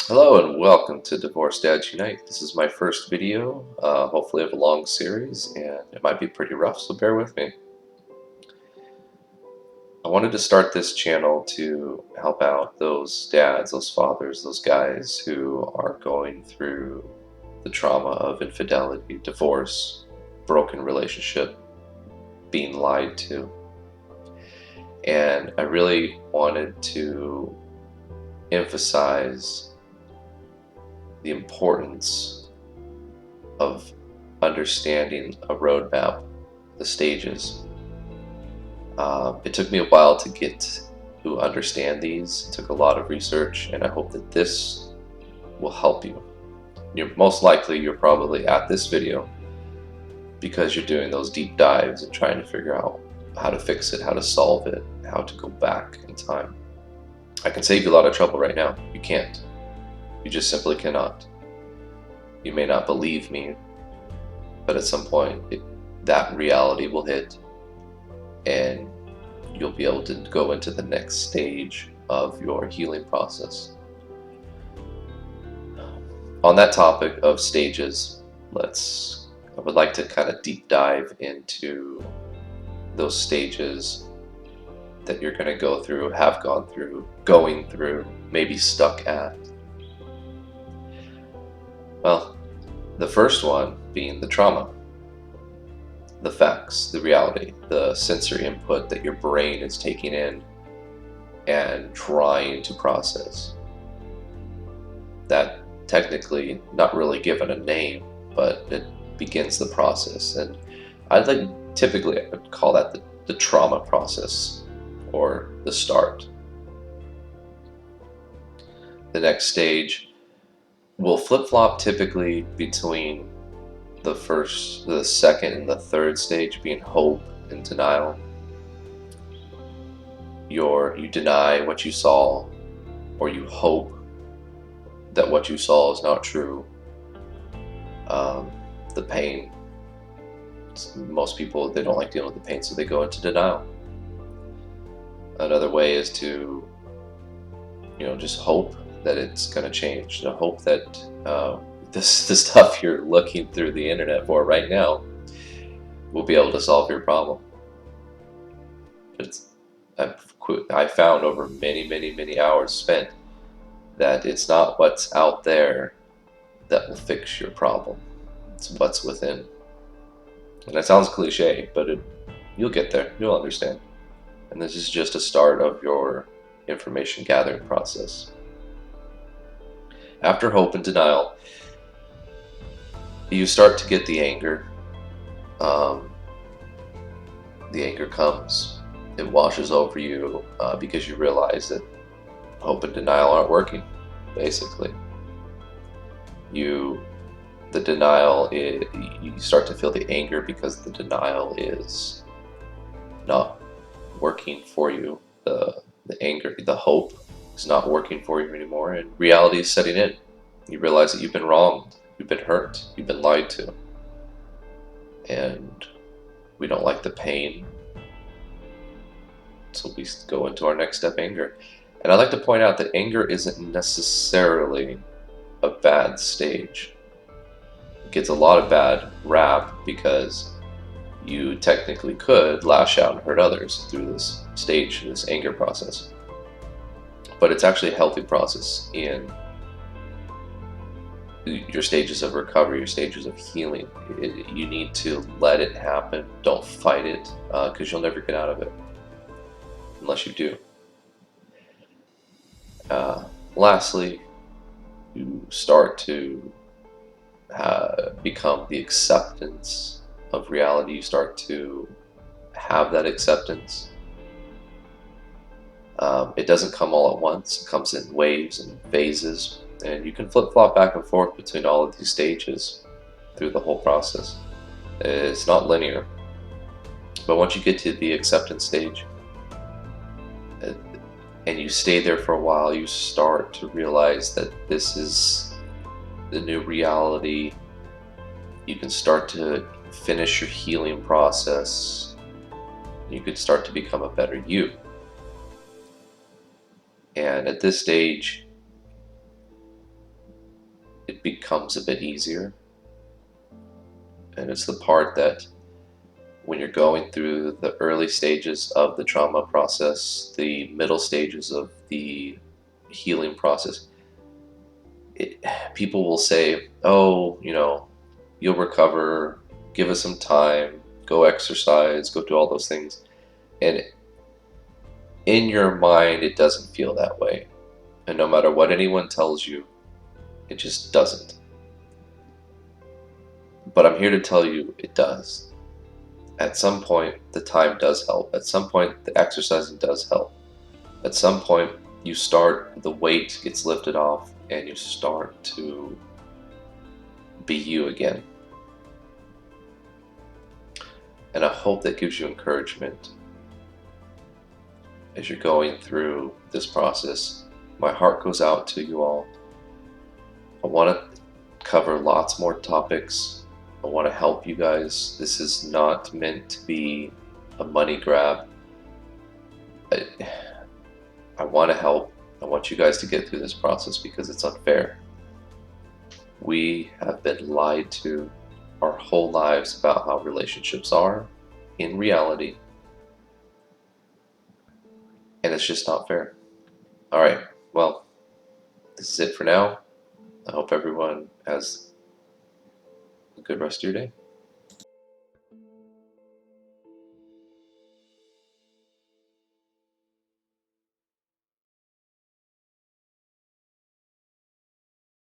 Hello and welcome to Divorced Dads Unite. This is my first video, hopefully of a long series, and it might be pretty rough, so bear with me. I wanted to start this channel to help out those dads, those fathers, those guys who are going through the trauma of infidelity, divorce, broken relationship, being lied to. And I really wanted to emphasize the importance of understanding a roadmap, the stages. It took me a while to get to understand these. It took a lot of research, and I hope that this will help you. Most likely you're probably at this video because you're doing those deep dives and trying to figure out how to fix it, how to solve it, how to go back in time. I can save you a lot of trouble right now. You can't. You just simply cannot. You may not believe me, but at some point that reality will hit and you'll be able to go into the next stage of your healing process. On that topic of stages, I would like to kind of deep dive into those stages that you're going to go through, have gone through, going through, maybe stuck at. Well, the first one being the trauma, the facts, the reality, the sensory input that your brain is taking in and trying to process. That technically not really given a name, but it begins the process. And typically I would call that the trauma process or the start. The next stage will flip-flop typically between the second and the third stage, being hope and denial. You deny what you saw, or you hope that what you saw is not true. The pain. Most people, they don't like dealing with the pain, so they go into denial. Another way is to, just hope that it's going to change. To hope that the stuff you're looking through the internet for right now will be able to solve your problem. I found over many hours spent that it's not what's out there that will fix your problem. It's what's within. And that sounds cliche, but you'll get there. You'll understand. And this is just a start of your information gathering process. After hope and denial, you start to get the anger. The anger comes, it washes over you because you realize that hope and denial aren't working, basically. You start to feel the anger because the denial is not working for you. The anger, the hope is not working for you anymore, and reality is setting in. You realize that you've been wronged, you've been hurt, you've been lied to, and we don't like the pain, so we go into our next step, anger. And I'd like to point out that anger isn't necessarily a bad stage. It gets a lot of bad rap because you technically could lash out and hurt others through this stage, this anger process. But it's actually a healthy process in your stages of recovery, your stages of healing. You need to let it happen. Don't fight it, because you'll never get out of it unless you do. Lastly, you start to become the acceptance of reality. You start to have that acceptance. It doesn't come all at once. It comes in waves and phases, and you can flip-flop back and forth between all of these stages through the whole process. It's not linear, but once you get to the acceptance stage and you stay there for a while, you start to realize that this is the new reality. You can start to finish your healing process You could start to become a better you. And at this stage, it becomes a bit easier. And it's the part that when you're going through the early stages of the trauma process, the middle stages of the healing process, people will say, oh, you'll recover, give us some time, go exercise, go do all those things. And in your mind, it doesn't feel that way. And no matter what anyone tells you, it just doesn't. But I'm here to tell you it does. At some point, the time does help. At some point, the exercising does help. At some point, the weight gets lifted off and you start to be you again. And I hope that gives you encouragement as you're going through this process. My heart goes out to you all. I want to cover lots more topics. I want to help you guys. This is not meant to be a money grab. I want to help. I want you guys to get through this process because it's unfair. We have been lied to our whole lives about how relationships are in reality. And it's just not fair. All right. Well, this is it for now. I hope everyone has a good rest of your day.